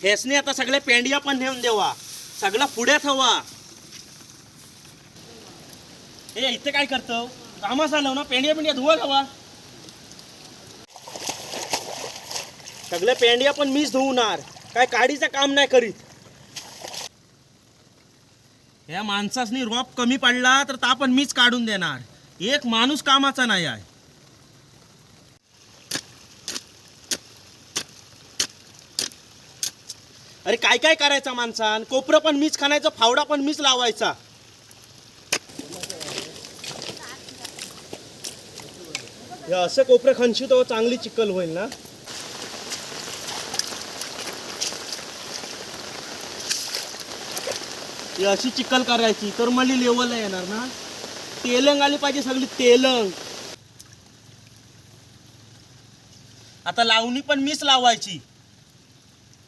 हेसने आता सगळ्या पेंडिया पण नेऊन देवा, सगळा पुढ्यात हवा. हे इथे काय करतो, कामास आलो ना, पेंडिया धुवा हवा. सगळ्या पेंडिया पण मीच धुवणार, काय काडीचं काम नाही करीत. या माणसासनी रोप कमी पडला तर ता पण मीच काढून देणार. एक माणूस कामाचा नाही आहे. अरे काय काय करायचं माणसान, कोपरं पण मीच खाणायचं, फावडा पण मीच लावायचा. हे असं कोपरं खणशी तर चांगली चिखल होईल ना. ही अशी चिखल करायची तर मला लेवलला येणार ना. तेलंग आली पाहिजे सगळी तेलंग. आता लावणी पण मीच लावायची.